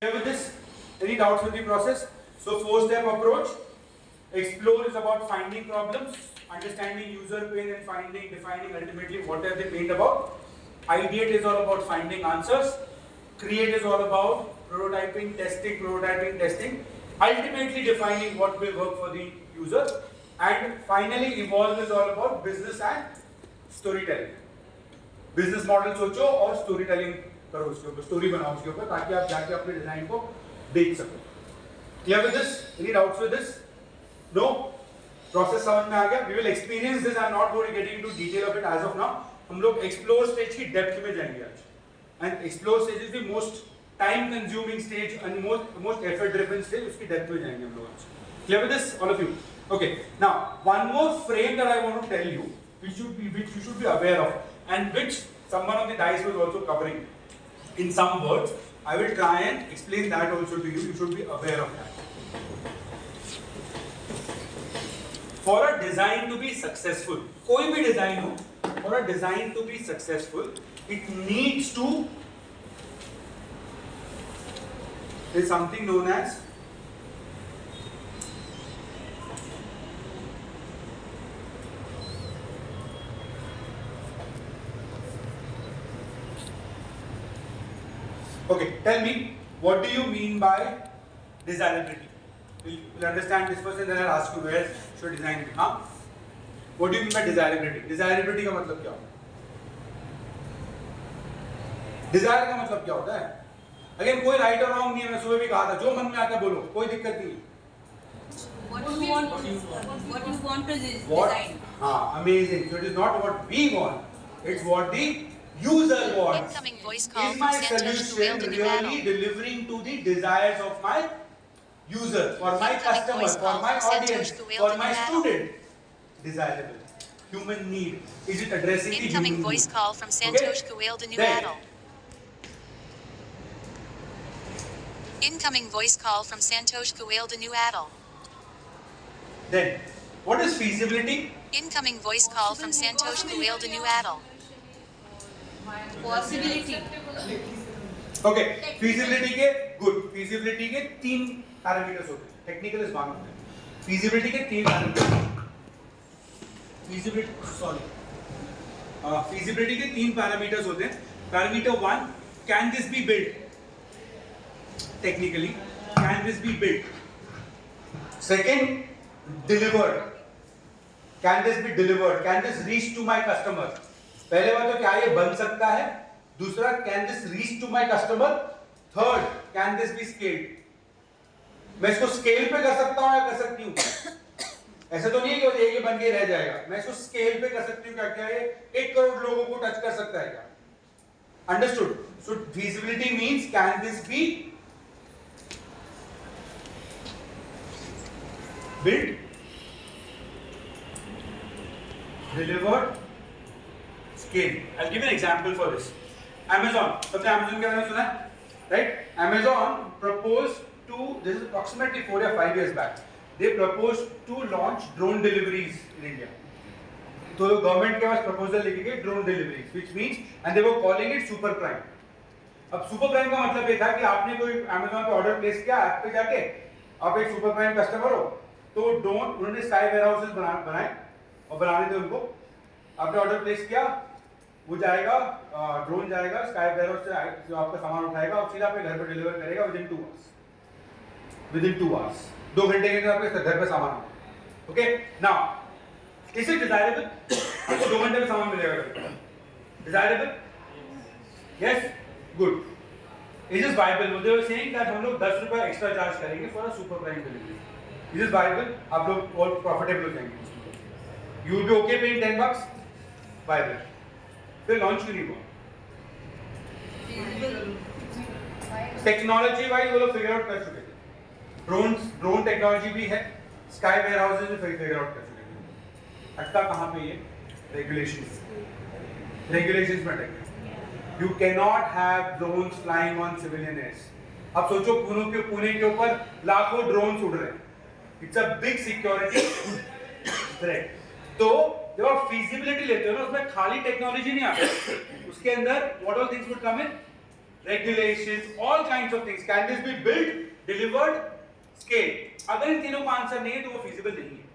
Clear with this? Any doubts with the process? So 4-step approach. Explore is about finding problems, understanding user pain and finding, defining ultimately what are they pained about. Ideate is all about finding answers. Create is all about prototyping, testing. Ultimately defining what will work for the user. And finally evolve is all about business and storytelling. Business model सोचो और storytelling करो उसके ऊपर, story बनाओ उसके ऊपर ताकि आप जाके अपने डिजाइन को बेच सको. Clear with this? Any doubts with this? No? Process समझ में आ गया? We will experience this. I am not going to get into detail of it as of now. हम लोग explore stage की depth में जाएंगे आज. And explore stage is the most time consuming stage and most effort driven stage. उसकी depth में जाएंगे हम लोग आज. Clear with this, all of you? Okay. Now one more frame that I want to tell you, which you should be aware of, and which someone on the dice was also covering in some words. I will try and explain that also to you. You should be aware of that. For a design to be successful, कोई भी design हो, for a design to be successful, it needs to, there is something known as okay, tell me, what do you mean by desirability? We'll understand this first and then I'll ask you where should design be. Huh? What do you mean by desirability? Desirability का मतलब क्या होता है? Desire का मतलब क्या होता है? Again, कोई right or wrong नहीं है, मैं सुबह भी कहा था, जो मन में आता है बोलो, कोई दिक्कत नहीं है. What you want to design. What? Amazing. So it is not what we want, it's what the user wants. Incoming voice call Is from my Santosh solution Kuwel really delivering to the desires of my user, for my customer, for my audience, for my student? Desirable. Human need. Is it addressing the Incoming human voice need? call from Santosh Kuwel de Then- Nuadal. Incoming voice call from Santosh Kuwel de Nuadal. Then, what is feasibility? Incoming voice call from Santosh Kuwel de Nuadal. Possibility. Okay, feasibility के good. Feasibility के 3 parameters होते हैं. Technical is one of them. Feasibility के 3 parameters. Feasibility के 3 parameters होते हैं. Parameter 1, can this be built? Technically, can this be built? Second, delivered. Can this be delivered? Can this reach to my customer? पहले बात तो क्या ये बन सकता है? दूसरा, can this reach to my customer? Third, can this be scaled? मैं इसको स्केल पे कर सकता हूँ या कर सकती हूँ? ऐसा तो नहीं है कि वो एक बन के रह जाएगा. मैं इसको स्केल पे कर सकती हूँ क्या? क्या ये 1 करोड़ लोगों को टच कर सकता है क्या? Understood? So feasibility means can this be built, delivered, scaled. I'll give you an example for this. Amazon. सबने Amazon के बारे में सुना है? Right? Amazon proposed to, this is approximately 4 or 5 years back, they proposed to launch drone deliveries in India. तो government के पास proposal लेके गए drone deliveries, which means, and they were calling it super prime. अब super prime का मतलब ये था कि आपने कोई Amazon पे ऑर्डर प्लेस किया, ऐप पे जाके, आप एक सुपर प्राइम कस्टमर हो, तो ड्रोन, उन्होंने स्काई वेयर हाउसेस बनाए और बनाने थे उनको. आपने ऑर्डर प्लेस किया, वो जाएगा, ड्रोन जाएगा स्काई वेयर हाउस से जो आपका सामान उठाएगा और सीधा आपके घर पर डिलीवर करेगा विदिन 2 आवर्स. विदिन 2 आवर्स, 2 घंटे के अंदर आपके घर पे सामान होगा. Okay, now is it desirable? आपको 2 घंटे में सामान मिलेगा. Desirable? Yes, good. Is it viable? They were saying that हम लोग 10 रुपए एक्स्ट्रा चार्ज करेंगे for a super prime delivery. Is it viable? आप लोग और प्रॉफिटेबल हो जाएंगे. You will be okay paying $10? Viable. फिर लॉन्च क्यों नहीं हुआ? टेक्नोलॉजी वाइज वो लोग फिगर आउट कर चुके थे. ड्रोन टेक्नोलॉजी भी है, स्काई वेयर हाउसेज भी फिगर आउट कर चुके थे. अटका कहाँ पे ये? रेगुलेशंस में अटक. You cannot have drones flying on civilian airs. अब सोचो पुणे के ऊपर लाखों ड्रोन्स उड़ रहे हैं. It's a big security threat. तो जब आप feasibility लेते हो ना, उसमें खाली टेक्नोलॉजी नहीं आती, उसके अंदर what all things would come in? regulations, all kinds of things. Can this be built, delivered, scaled? अगर इन तीनों का आंसर नहीं है तो वो feasible नहीं है.